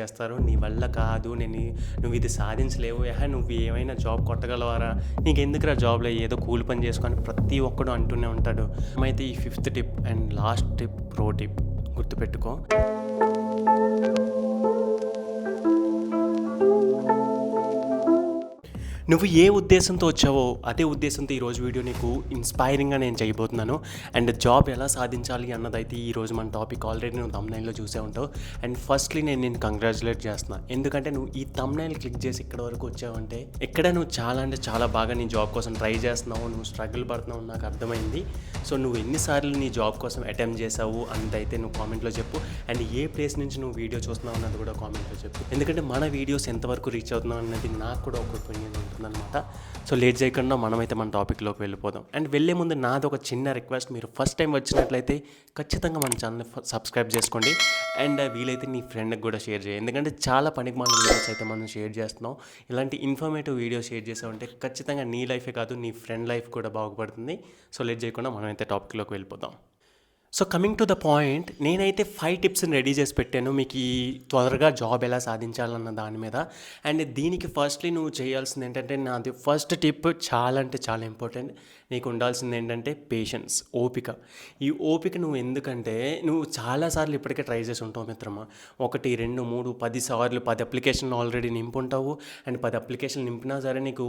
చేస్తారు. నీ వల్ల కాదు, నువ్వు ఇది సాధించలేవు, నువ్వు ఏమైనా జాబ్ కొట్టగలవారా, నీకెందుకురా జాబ్లో ఏదో కూలి పని చేసుకొని ప్రతి ఒక్కడు అంటూనే ఉంటాడు. అయితే ఈ fifth tip and last tip, pro tip గుర్తుపెట్టుకో. నువ్వు ఏ ఉద్దేశంతో వచ్చావో అదే ఉద్దేశంతో ఈరోజు వీడియో నీకు ఇన్స్పైరింగ్గా నేను చేయబోతున్నాను. అండ్ జాబ్ ఎలా సాధించాలి అన్నదైతే ఈరోజు మన టాపిక్. ఆల్రెడీ నువ్వు థంబ్నైల్లో చూసే ఉంటావు. అండ్ ఫస్ట్లీ నేను కంగ్రాచులేట్ చేస్తున్నాను, ఎందుకంటే నువ్వు ఈ థంబ్నైల్ క్లిక్ చేసి ఇక్కడ వరకు వచ్చావంటే ఇక్కడ నువ్వు చాలా అంటే చాలా బాగా నీ జాబ్ కోసం ట్రై చేస్తున్నావు, నువ్వు స్ట్రగుల్ పడుతున్నావు నాకు అర్థమైంది. సో నువ్వు ఎన్నిసార్లు నీ జాబ్ కోసం అటెంప్ట్ చేసావు అన్నదైతే నువ్వు కామెంట్లో చెప్పు. అండ్ ఏ ప్లేస్ నుంచి నువ్వు వీడియో చూస్తున్నావు అన్నది కూడా కామెంట్లో చెప్పు, ఎందుకంటే మన వీడియోస్ ఎంతవరకు రీచ్ అవుతున్నావు అన్నది నాకు కూడా ఒక ఒపీనియన్ ఉంటుందన్నమాట. సో లేట్ చేయకుండా మనమైతే మన టాపిక్లోకి వెళ్ళిపోదాం. అండ్ వెళ్ళే ముందు నాది ఒక చిన్న రిక్వెస్ట్, మీరు ఫస్ట్ టైం వచ్చినట్లయితే ఖచ్చితంగా మన ఛానల్ని సబ్స్క్రైబ్ చేసుకోండి. అండ్ వీలైతే నీ ఫ్రెండ్కి కూడా షేర్ చేయండి, ఎందుకంటే చాలా పనికిమాలిన వీడియోస్ అయితే మనం షేర్ చేస్తున్నాం. ఇలాంటి ఇన్ఫర్మేటివ్ వీడియోస్ షేర్ చేసామంటే ఖచ్చితంగా నీ లైఫే కాదు నీ ఫ్రెండ్ లైఫ్ కూడా బాగుపడుతుంది. సో లేట్ చేయకుండా మనమైతే టాపిక్లోకి వెళ్ళిపోదాం. So coming to the point, నేనైతే 5 టిప్స్ని రెడీ చేసి పెట్టాను మీకు ఈ త్వరగా జాబ్ ఎలా సాధించాలన్న దాని మీద. అండ్ దీనికి ఫస్ట్లీ నువ్వు చేయాల్సింది ఏంటంటే, నాది ఫస్ట్ టిప్ చాలా అంటే చాలా ఇంపార్టెంట్. నీకు ఉండాల్సింది ఏంటంటే పేషెన్స్, ఓపిక. ఈ ఓపిక నువ్వు ఎందుకంటే నువ్వు చాలాసార్లు ఇప్పటికే ట్రై చేసి ఉంటావు మిత్రమా. 1, 2, 3, 10 సార్లు 10 అప్లికేషన్లు ఆల్రెడీ నింపుంటావు. అండ్ 10 అప్లికేషన్లు నింపినా సరే నీకు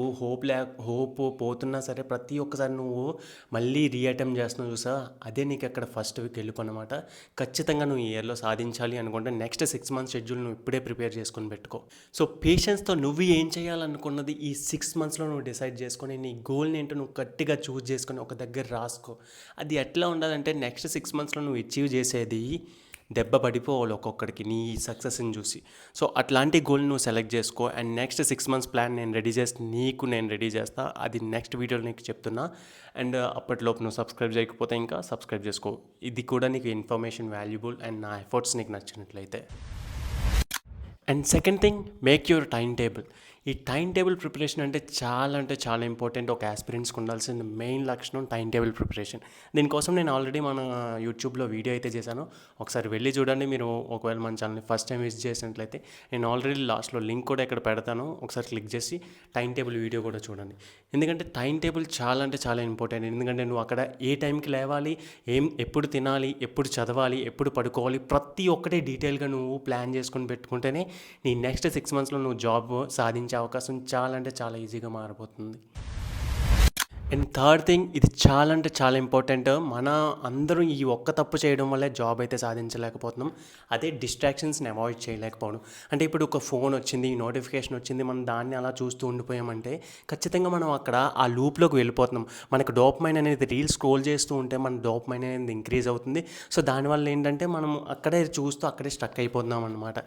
హోప్ పోతున్నా సరే ప్రతి ఒక్కసారి నువ్వు మళ్ళీ రీఅటెంప్ట్ చేస్తున్నావు చూసా, అదే నీకు అక్కడ ఫస్ట్ గెలుపు అనమాట. ఖచ్చితంగా నువ్వు ఈ ఇయర్లో సాధించాలి అనుకుంటే నెక్స్ట్ 6 మంత్స్ షెడ్యూల్ నువ్వు ఇప్పుడే ప్రిపేర్ చేసుకొని పెట్టుకో. సో పేషెన్స్తో నువ్వు ఏం చేయాలనుకున్నది ఈ 6 మంత్స్లో నువ్వు డిసైడ్ చేసుకొని నీ గోల్ని ఏంటో నువ్వు గట్టిగా చూస్ చేసుకొని ఒక దగ్గర రాసుకో. అది ఎట్లా ఉండాలంటే నెక్స్ట్ 6 మంత్స్లో నువ్వు అచీవ్ చేసేది దెబ్బ పడిపోవాలి ఒక్కొక్కడికి నీ సక్సెస్ని చూసి. సో అట్లాంటి గోల్ నువ్వు సెలెక్ట్ చేసుకో. అండ్ నెక్స్ట్ 6 మంత్స్ ప్లాన్ నేను రెడీ చేస్తా, అది నెక్స్ట్ వీడియోలో నీకు చెప్తున్నా. అండ్ అప్పటిలోపు నువ్వు సబ్స్క్రైబ్ చేయకపోతే ఇంకా సబ్స్క్రైబ్ చేసుకో. ఇది కూడా నీకు ఇన్ఫర్మేషన్ వాల్యుబుల్ అండ్ నా ఎఫర్ట్స్ నీకు నచ్చినట్లయితే. And second thing, make your time table. ఈ టైం టేబుల్ ప్రిపరేషన్ అంటే చాలా ఇంపార్టెంట్. ఒక ఆస్పిరెంట్స్కి ఉండాల్సిన మెయిన్ లక్షణం టైం టేబుల్ ప్రిపరేషన్. దీనికోసం నేను ఆల్రెడీ మన యూట్యూబ్లో వీడియో అయితే చేశాను, ఒకసారి వెళ్ళి చూడండి. మీరు ఒకవేళ మన ఛానల్ని ఫస్ట్ టైం విజిట్ చేసినట్లయితే నేను ఆల్రెడీ లాస్ట్లో లింక్ కూడా ఇక్కడ పెడతాను, ఒకసారి క్లిక్ చేసి టైం టేబుల్ వీడియో కూడా చూడండి. ఎందుకంటే టైం టేబుల్ చాలా అంటే చాలా ఇంపార్టెంట్. ఎందుకంటే నువ్వు అక్కడ ఏ టైంకి లేవాలి, ఎప్పుడు తినాలి, ఎప్పుడు చదవాలి, ఎప్పుడు పడుకోవాలి, ప్రతి ఒక్కటే డీటెయిల్గా నువ్వు ప్లాన్ చేసుకొని పెట్టుకుంటేనే నీ నెక్స్ట్ 6 మంత్స్లో నువ్వు జాబ్ సాధించే అవకాశం చాలా అంటే చాలా ఈజీగా మారిపోతుంది. అండ్ థర్డ్ థింగ్, ఇది చాలా అంటే చాలా ఇంపార్టెంట్. మన అందరం ఈ ఒక్క తప్పు చేయడం వల్లే జాబ్ అయితే సాధించలేకపోతున్నాం, అదే డిస్ట్రాక్షన్స్ని అవాయిడ్ చేయలేకపోవడం. అంటే ఇప్పుడు ఒక ఫోన్ వచ్చింది, నోటిఫికేషన్ వచ్చింది, మనం దాన్ని అలా చూస్తూ ఉండిపోయామంటే ఖచ్చితంగా మనం అక్కడ ఆ లూప్లోకి వెళ్ళిపోతున్నాం. మనకు డోపమైన్ అనేది రీల్ స్క్రోల్ చేస్తూ ఉంటే మన డోపమైన్ అనేది ఇంక్రీజ్ అవుతుంది. సో దానివల్ల ఏంటంటే మనం అక్కడే చూస్తూ అక్కడే స్టక్ అయిపోతున్నాం అనమాట.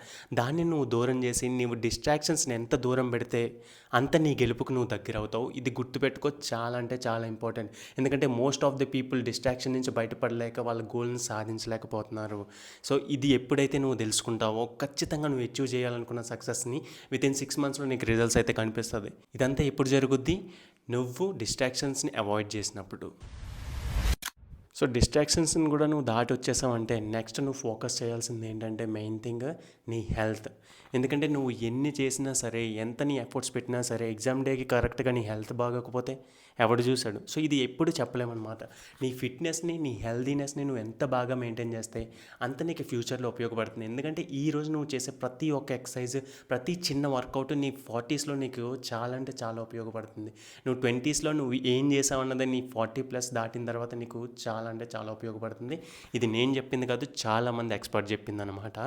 దాన్ని నువ్వు దూరం చేసి నువ్వు డిస్ట్రాక్షన్స్ని ఎంత దూరం పెడితే అంత నీ గెలుపుకు నువ్వు దగ్గర అవుతావు. ఇది గుర్తుపెట్టుకో, చాలా అంటే చాలా ఇంపార్టెంట్. ఎందుకంటే most of the people distraction నుంచి బయటపడలేక వాళ్ళ గోల్ని సాధించలేకపోతున్నారు. సో ఇది ఎప్పుడైతే నువ్వు తెలుసుకుంటావో ఖచ్చితంగా నువ్వు అచీవ్ చేయాలనుకున్న సక్సెస్ని వితిన్ 6 మంత్స్లో నీకు రిజల్ట్స్ అయితే కనిపిస్తుంది. ఇదంతా ఎప్పుడు జరుగుద్ది? నువ్వు డిస్ట్రాక్షన్స్ని అవాయిడ్ చేసినప్పుడు. సో డిస్ట్రాక్షన్స్ని కూడా నువ్వు దాటి వచ్చేసావంటే నెక్స్ట్ నువ్వు ఫోకస్ చేయాల్సింది ఏంటంటే మెయిన్ థింగ్ నీ హెల్త్. ఎందుకంటే నువ్వు ఎన్ని చేసినా సరే, ఎంత నీ ఎఫర్ట్స్ పెట్టినా సరే, ఎగ్జామ్ డేకి కరెక్ట్గా నీ హెల్త్ బాగోకపోతే ఎవడు చూశాడు. సో ఇది ఎప్పుడు చెప్పలేమన్నమాట. నీ ఫిట్నెస్ని, నీ హెల్దీనెస్ని నువ్వు ఎంత బాగా మెయింటైన్ చేస్తే అంత నీకు ఫ్యూచర్లో ఉపయోగపడుతుంది. ఎందుకంటే ఈరోజు నువ్వు చేసే ప్రతి ఒక్క ఎక్సర్సైజ్, ప్రతి చిన్న వర్కౌట్ నీ 40స్లో నీకు చాలా అంటే చాలా ఉపయోగపడుతుంది. నువ్వు 20స్లో నువ్వు ఏం చేసావన్నది నీ 40+ దాటిన తర్వాత నీకు చాలా అంటే చాలా ఉపయోగపడుతుంది. ఇది నేను చెప్పింది కాదు, చాలామంది ఎక్స్పర్ట్ చెప్పింది అనమాట.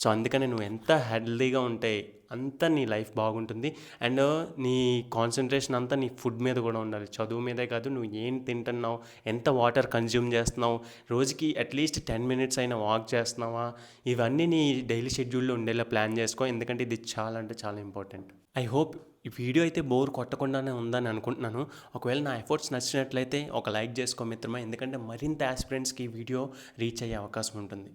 సో అందుకని నువ్వు ఎంత హెల్దీగా ఉంటే అంతా నీ లైఫ్ బాగుంటుంది. అండ్ నీ కాన్సన్ట్రేషన్ అంతా నీ ఫుడ్ మీద కూడా ఉండాలి, చదువు మీదే కాదు. నువ్వు ఏం తింటున్నావు, ఎంత వాటర్ కన్జ్యూమ్ చేస్తున్నావు, రోజుకి అట్లీస్ట్ 10 మినిట్స్ అయినా వాక్ చేస్తున్నావా, ఇవన్నీ నీ డైలీ షెడ్యూల్లో ఉండేలా ప్లాన్ చేసుకో. ఎందుకంటే ఇది చాలా అంటే చాలా ఇంపార్టెంట్. ఐ హోప్ ఈ వీడియో అయితే బోర్ కొట్టకుండానే ఉందని అనుకుంటున్నాను. ఒకవేళ నా ఎఫర్ట్స్ నచ్చినట్లయితే ఒక లైక్ చేసుకో మిత్రమా, ఎందుకంటే మరింత ఆస్పిరెంట్స్కి ఈ వీడియో రీచ్ అయ్యే అవకాశం ఉంటుంది.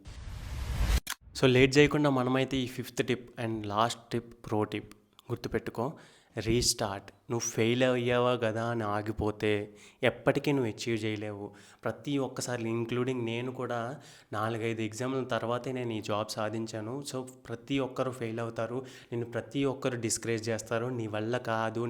సో లేట్ చేయకుండా మనమైతే ఈ 5th tip and last tip, pro tip గుర్తుపెట్టుకో. రీస్టార్ట్. నువ్వు ఫెయిల్ అయ్యావా కదా అని ఆగిపోతే ఎప్పటికీ నువ్వు అచీవ్ చేయలేవు. ప్రతి ఒక్కసారి ఇంక్లూడింగ్ నేను కూడా 4, 5 ఎగ్జామ్ల తర్వాతే నేను ఈ జాబ్ సాధించాను. సో ప్రతి ఒక్కరు ఫెయిల్ అవుతారు. నిన్ను ప్రతి ఒక్కరు డిస్కరేజ్ చేస్తారు. నీ వల్ల కాదు,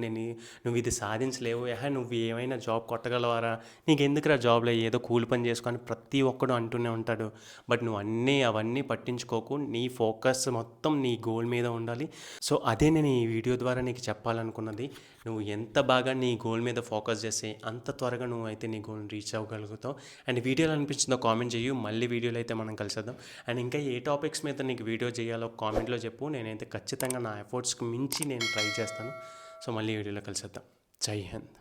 నువ్వు ఇది సాధించలేవు, నువ్వు ఏమైనా జాబ్ కొట్టగలవారా, నీకెందుకురా జాబ్లో ఏదో కూలి పని చేసుకొని ప్రతి ఒక్కడు అంటూనే ఉంటాడు. బట్ నువ్వు అవన్నీ పట్టించుకోకు. నీ ఫోకస్ మొత్తం నీ గోల్ మీద ఉండాలి. సో అదే నేను ఈ వీడియో ద్వారా నీకు చెప్పాలనుకున్నది. నువ్వు ఎంత బాగా నీ గోల్ మీద ఫోకస్ చేస్తే అంత త్వరగా నువ్వు అయితే నీ గోల్ని రీచ్ అవ్వగలుగుతావు. అండ్ వీడియోలో అనిపించిందో కామెంట్ చేయు. మళ్ళీ వీడియోలో అయితే మనం కలిసేద్దాం. అండ్ ఇంకా ఏ టాపిక్స్ మీద నీకు వీడియో చేయాలో కామెంట్లో చెప్పు. నేనైతే ఖచ్చితంగా నా ఎఫర్ట్స్కి మించి నేను ట్రై చేస్తాను. సో మళ్ళీ వీడియోలో కలిసేద్దాం. జై హింద్.